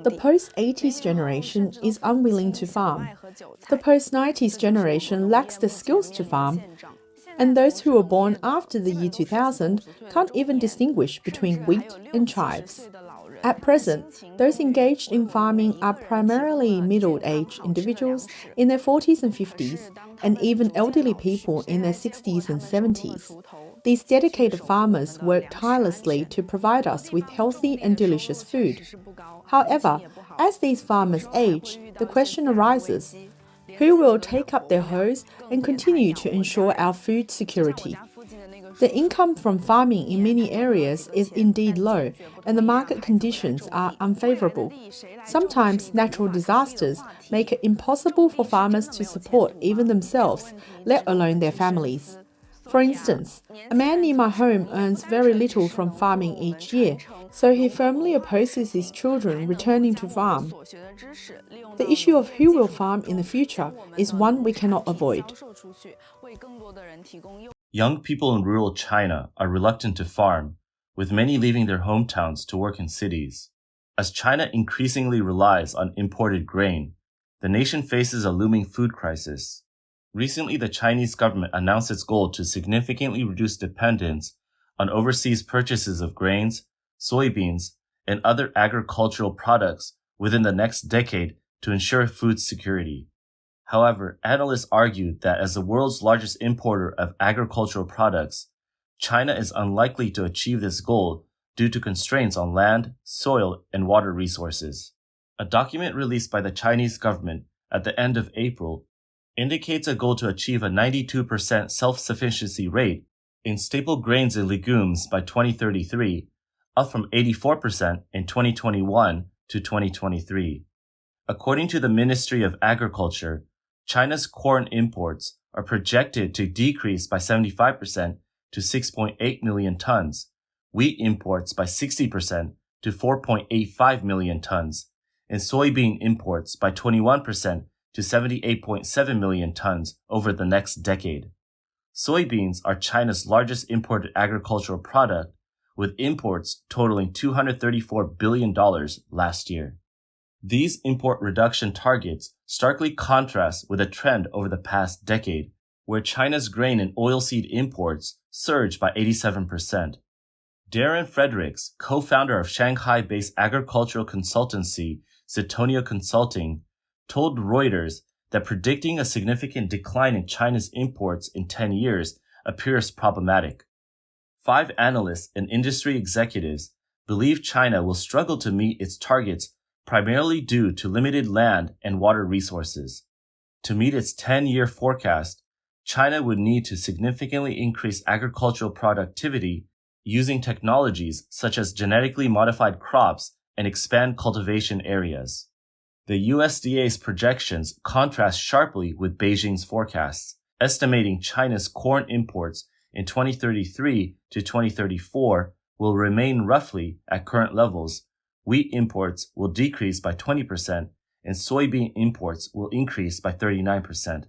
The post-80s generation is unwilling to farm. The post-90s generation lacks the skills to farm. And those who were born after the year 2000 can't even distinguish between wheat and chives. At present, those engaged in farming are primarily middle-aged individuals in their 40s and 50s, and even elderly people in their 60s and 70s. These dedicated farmers work tirelessly to provide us with healthy and delicious food. However, as these farmers age, the question arises, who will take up their hoes and continue to ensure our food security? The income from farming in many areas is indeed low, and the market conditions are unfavorable. Sometimes natural disasters make it impossible for farmers to support even themselves, let alone their families. For instance, a man near my home earns very little from farming each year, so he firmly opposes his children returning to farm. The issue of who will farm in the future is one we cannot avoid. Young people in rural China are reluctant to farm, with many leaving their hometowns to work in cities. As China increasingly relies on imported grain, the nation faces a looming food crisis. Recently, the Chinese government announced its goal to significantly reduce dependence on overseas purchases of grains, soybeans, and other agricultural products within the next decade to ensure food security. However, analysts argued that as the world's largest importer of agricultural products, China is unlikely to achieve this goal due to constraints on land, soil, and water resources. A document released by the Chinese government at the end of April indicates a goal to achieve a 92% self-sufficiency rate in staple grains and legumes by 2033, up from 84% in 2021 to 2023. According to the Ministry of Agriculture, China's corn imports are projected to decrease by 75% to 6.8 million tons, wheat imports by 60% to 4.85 million tons, and soybean imports by 21% to 78.7 million tons over the next decade. Soybeans are China's largest imported agricultural product, with imports totaling $234 billion last year. These import reduction targets starkly contrast with a trend over the past decade, where China's grain and oilseed imports surged by 87%. Darren Fredericks, co-founder of Shanghai-based agricultural consultancy Zetonio Consulting, told Reuters that predicting a significant decline in China's imports in 10 years appears problematic. 5 analysts and industry executives believe China will struggle to meet its targets primarily due to limited land and water resources. To meet its 10-year forecast, China would need to significantly increase agricultural productivity using technologies such as genetically modified crops and expand cultivation areas. The USDA's projections contrast sharply with Beijing's forecasts, estimating China's corn imports in 2033 to 2034 will remain roughly at current levels. Wheat imports will decrease by 20%, and soybean imports will increase by 39%.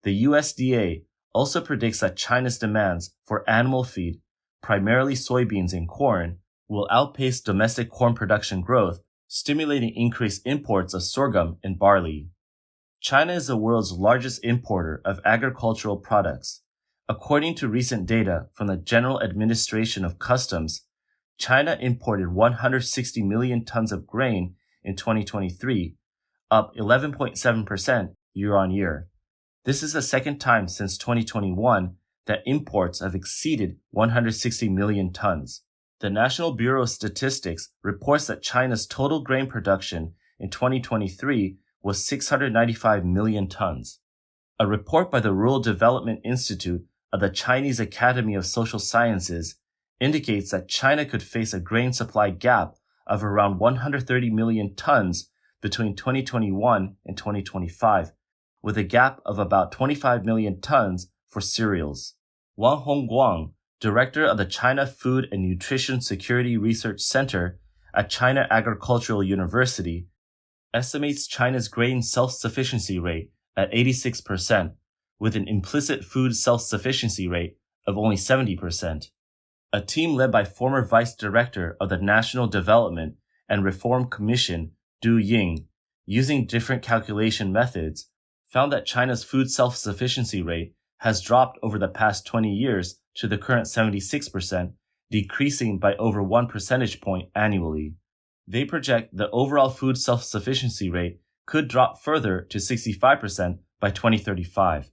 The USDA also predicts that China's demands for animal feed, primarily soybeans and corn, will outpace domestic corn production growth, stimulating increased imports of sorghum and barley. China is the world's largest importer of agricultural products. According to recent data from the General Administration of Customs, China imported 160 million tons of grain in 2023, up 11.7% year-on-year. This is the second time since 2021 that imports have exceeded 160 million tons. The National Bureau of Statistics reports that China's total grain production in 2023 was 695 million tons. A report by the Rural Development Institute of the Chinese Academy of Social Sciences indicates that China could face a grain supply gap of around 130 million tons between 2021 and 2025, with a gap of about 25 million tons for cereals. Wang Hongguang, director of the China Food and Nutrition Security Research Center at China Agricultural University, estimates China's grain self-sufficiency rate at 86%, with an implicit food self-sufficiency rate of only 70%. A team led by former Vice Director of the National Development and Reform Commission, Du Ying, using different calculation methods, found that China's food self-sufficiency rate has dropped over the past 20 years to the current 76%, decreasing by over 1 percentage point annually. They project the overall food self-sufficiency rate could drop further to 65% by 2035.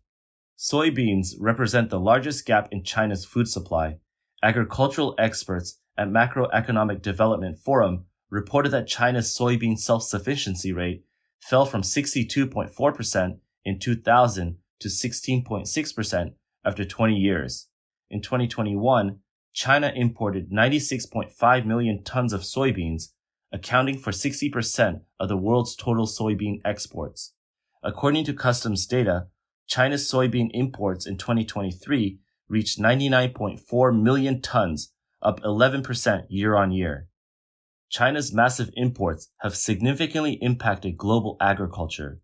Soybeans represent the largest gap in China's food supply. Agricultural experts at Macroeconomic Development Forum reported that China's soybean self-sufficiency rate fell from 62.4% in 2000 to 16.6% after 20 years. In 2021, China imported 96.5 million tons of soybeans, accounting for 60% of the world's total soybean exports. According to customs data, China's soybean imports in 2023 reached 99.4 million tons, up 11% year on year. China's massive imports have significantly impacted global agriculture.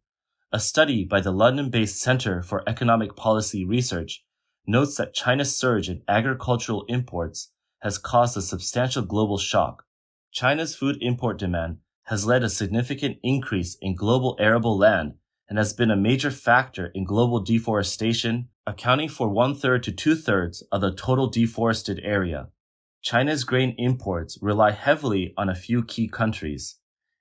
A study by the London-based Center for Economic Policy Research notes that China's surge in agricultural imports has caused a substantial global shock. China's food import demand has led a significant increase in global arable land and has been a major factor in global deforestation, accounting for 1/3 to 2/3 of the total deforested area. China's grain imports rely heavily on a few key countries.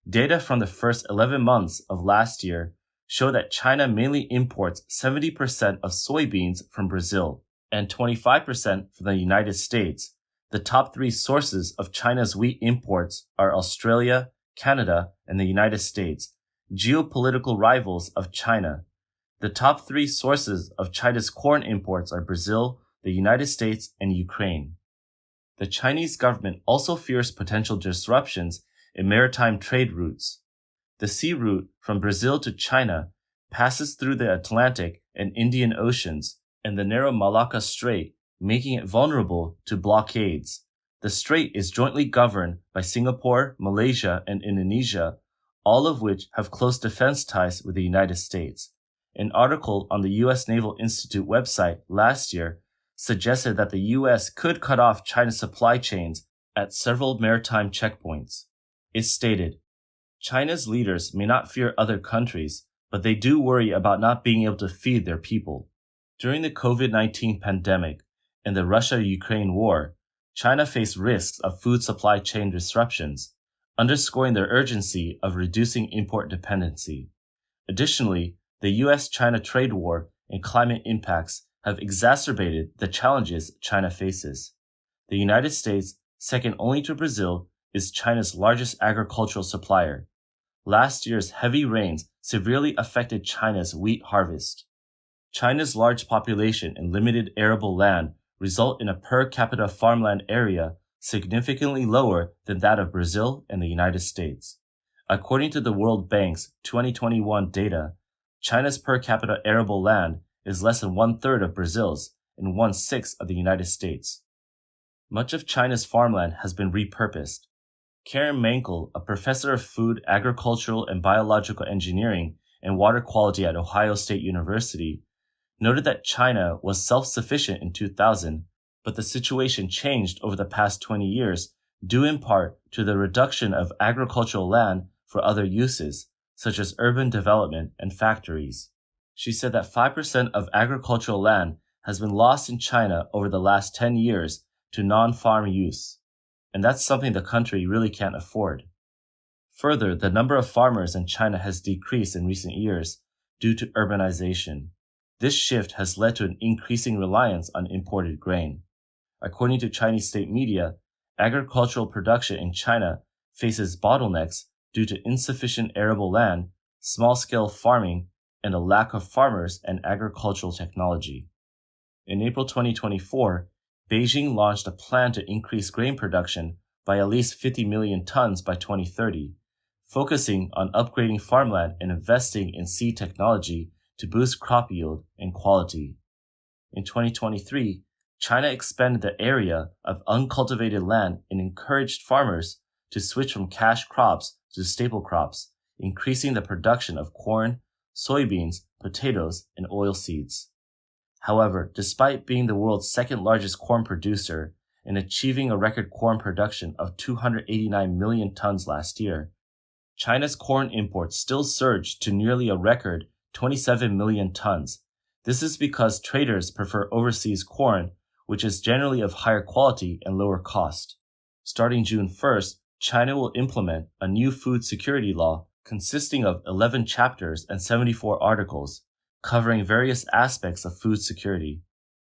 Data from the first 11 months of last year show that China mainly imports 70% of soybeans from Brazil and 25% from the United States. The top three sources of China's wheat imports are Australia, Canada, and the United States, geopolitical rivals of China. The top three sources of China's corn imports are Brazil, the United States, and Ukraine. The Chinese government also fears potential disruptions in maritime trade routes. The sea route from Brazil to China passes through the Atlantic and Indian Oceans and the narrow Malacca Strait, making it vulnerable to blockades. The strait is jointly governed by Singapore, Malaysia, and Indonesia, all of which have close defense ties with the United States. An article on the U.S. Naval Institute website last year suggested that the U.S. could cut off China's supply chains at several maritime checkpoints. It stated, China's leaders may not fear other countries, but they do worry about not being able to feed their people. During the COVID-19 pandemic and the Russia-Ukraine war, China faced risks of food supply chain disruptions, underscoring the urgency of reducing import dependency. Additionally, the U.S.-China trade war and climate impacts have exacerbated the challenges China faces. The United States, second only to Brazil, is China's largest agricultural supplier. Last year's heavy rains severely affected China's wheat harvest. China's large population and limited arable land result in a per capita farmland area significantly lower than that of Brazil and the United States. According to the World Bank's 2021 data, China's per capita arable land is less than 1/3 of Brazil's and 1/6 of the United States. Much of China's farmland has been repurposed. Karen Mankel, a professor of food, agricultural, and biological engineering and water quality at Ohio State University, noted that China was self-sufficient in 2000, but the situation changed over the past 20 years due in part to the reduction of agricultural land for other uses, such as urban development and factories. She said that 5% of agricultural land has been lost in China over the last 10 years to non-farm use, and that's something the country really can't afford. Further, the number of farmers in China has decreased in recent years due to urbanization. This shift has led to an increasing reliance on imported grain. According to Chinese state media, agricultural production in China faces bottlenecks due to insufficient arable land, small-scale farming, and a lack of farmers and agricultural technology. In April 2024, Beijing launched a plan to increase grain production by at least 50 million tons by 2030, focusing on upgrading farmland and investing in seed technology to boost crop yield and quality. In 2023, China expanded the area of uncultivated land and encouraged farmers to switch from cash crops to staple crops, increasing the production of corn, soybeans, potatoes, and oilseeds. However, despite being the world's second largest corn producer and achieving a record corn production of 289 million tons last year. China's corn imports still surged to nearly a record 27 million tons. This is because traders prefer overseas corn, which is generally of higher quality and lower cost. Starting June 1st, China will implement a new food security law consisting of 11 chapters and 74 articles, covering various aspects of food security.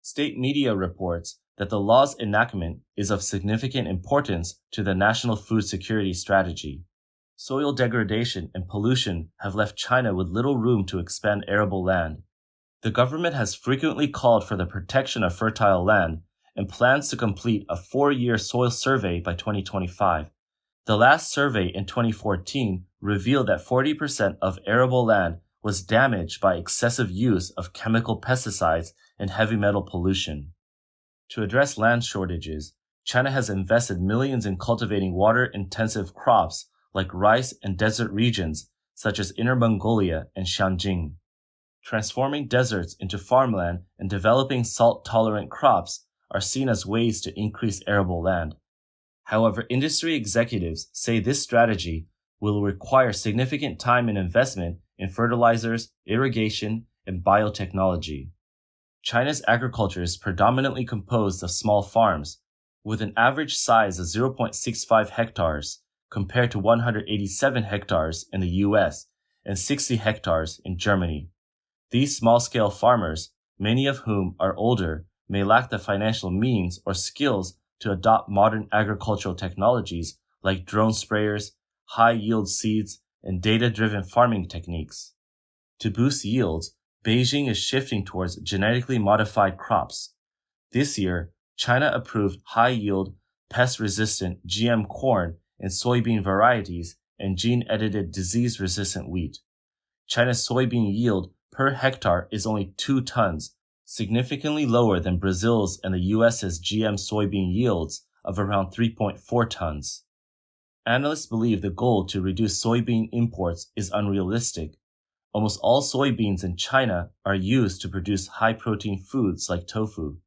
State media reports that the law's enactment is of significant importance to the national food security strategy. Soil degradation and pollution have left China with little room to expand arable land. The government has frequently called for the protection of fertile land and plans to complete a 4-year soil survey by 2025. The last survey in 2014 revealed that 40% of arable land was damaged by excessive use of chemical pesticides and heavy metal pollution. To address land shortages, China has invested millions in cultivating water-intensive crops like rice and desert regions such as Inner Mongolia and Xianjing. Transforming deserts into farmland and developing salt-tolerant crops are seen as ways to increase arable land. However, industry executives say this strategy will require significant time and investment in fertilizers, irrigation, and biotechnology. China's agriculture is predominantly composed of small farms, with an average size of 0.65 hectares compared to 187 hectares in the US and 60 hectares in Germany. These small-scale farmers, many of whom are older, may lack the financial means or skills to adopt modern agricultural technologies like drone sprayers, high-yield seeds, and data-driven farming techniques. To boost yields, Beijing is shifting towards genetically modified crops. This year, China approved high-yield, pest-resistant GM corn and soybean varieties and gene-edited disease-resistant wheat. China's soybean yield per hectare is only 2 tons, significantly lower than Brazil's and the US's GM soybean yields of around 3.4 tons. Analysts believe the goal to reduce soybean imports is unrealistic. Almost all soybeans in China are used to produce high-protein foods like tofu.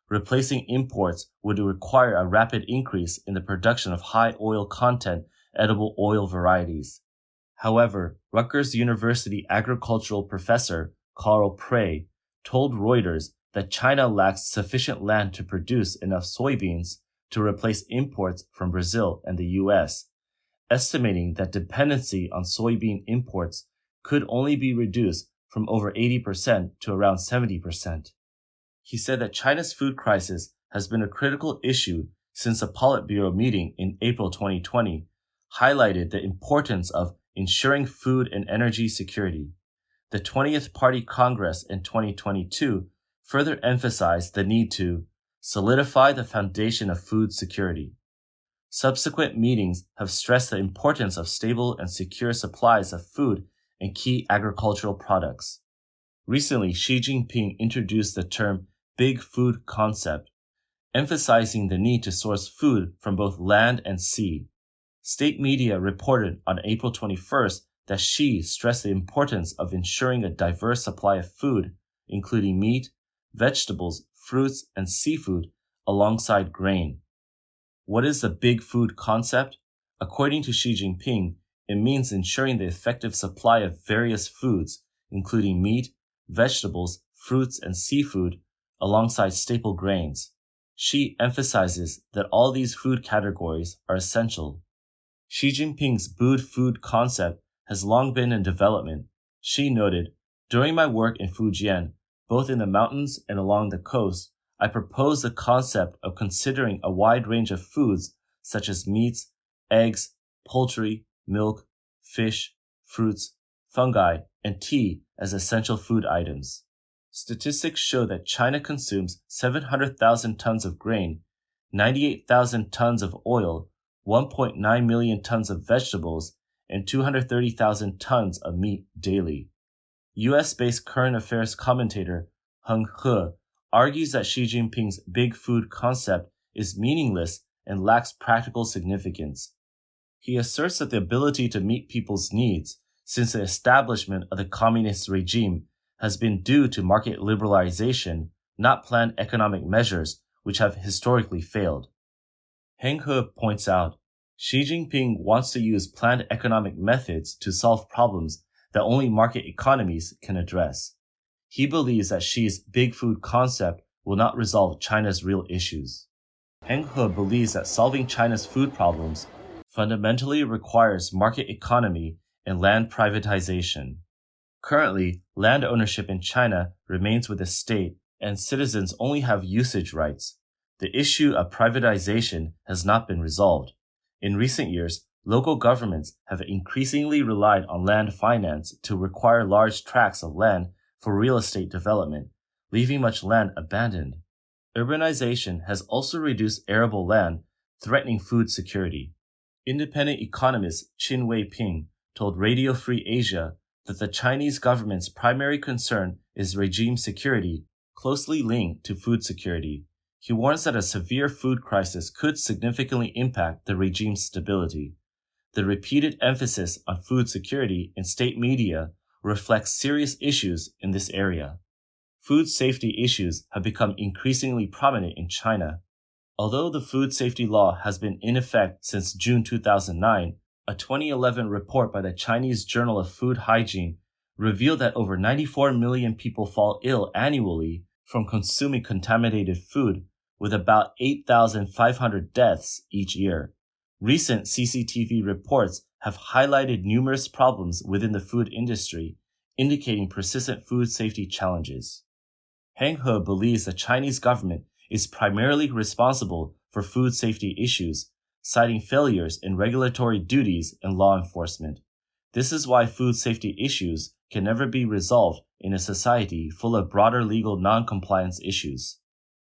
Replacing imports would require a rapid increase in the production of high oil content edible oil varieties. However, Rutgers University agricultural professor Carl Prey told Reuters that China lacks sufficient land to produce enough soybeans to replace imports from Brazil and the US, estimating that dependency on soybean imports could only be reduced from over 80% to around 70%. He said that China's food crisis has been a critical issue since a Politburo meeting in April 2020 highlighted the importance of ensuring food and energy security. The 20th Party Congress in 2022 further emphasized the need to solidify the foundation of food security. Subsequent meetings have stressed the importance of stable and secure supplies of food and key agricultural products. Recently, Xi Jinping introduced the term Big Food concept, emphasizing the need to source food from both land and sea. State media reported on April 21st that Xi stressed the importance of ensuring a diverse supply of food, including meat, vegetables, fruits, and seafood, alongside grain. What is the Big Food concept? According to Xi Jinping, it means ensuring the effective supply of various foods, including meat, vegetables, fruits, and seafood, alongside staple grains. Xi emphasizes that all these food categories are essential. Xi Jinping's Big Food concept has long been in development. Xi noted, "During my work in Fujian, both in the mountains and along the coast, I proposed the concept of considering a wide range of foods such as meats, eggs, poultry, milk, fish, fruits, fungi, and tea as essential food items." Statistics show that China consumes 700,000 tons of grain, 98,000 tons of oil, 1.9 million tons of vegetables, and 230,000 tons of meat daily. US-based current affairs commentator Heng He argues that Xi Jinping's Big Food concept is meaningless and lacks practical significance. He asserts that the ability to meet people's needs since the establishment of the communist regime has been due to market liberalization, not planned economic measures which have historically failed. Heng He points out, Xi Jinping wants to use planned economic methods to solve problems that only market economies can address. He believes that Xi's big food concept will not resolve China's real issues. Heng He believes that solving China's food problems fundamentally requires market economy and land privatization. Currently, land ownership in China remains with the state and citizens only have usage rights. The issue of privatization has not been resolved. In recent years, local governments have increasingly relied on land finance to require large tracts of land for real estate development, leaving much land abandoned. Urbanization has also reduced arable land, threatening food security. Independent economist Qin Weiping told Radio Free Asia that the Chinese government's primary concern is regime security, closely linked to food security. He warns that a severe food crisis could significantly impact the regime's stability. The repeated emphasis on food security in state media reflects serious issues in this area. Food safety issues have become increasingly prominent in China. Although the food safety law has been in effect since June 2009, a 2011 report by the Chinese Journal of Food Hygiene revealed that over 94 million people fall ill annually from consuming contaminated food, with about 8,500 deaths each year. Recent CCTV reports have highlighted numerous problems within the food industry, indicating persistent food safety challenges. Heng He believes the Chinese government is primarily responsible for food safety issues, citing failures in regulatory duties and law enforcement. This is why food safety issues can never be resolved in a society full of broader legal non-compliance issues.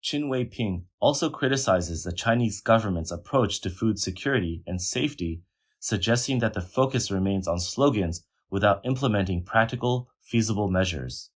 Qin Weiping also criticizes the Chinese government's approach to food security and safety, suggesting that the focus remains on slogans without implementing practical, feasible measures.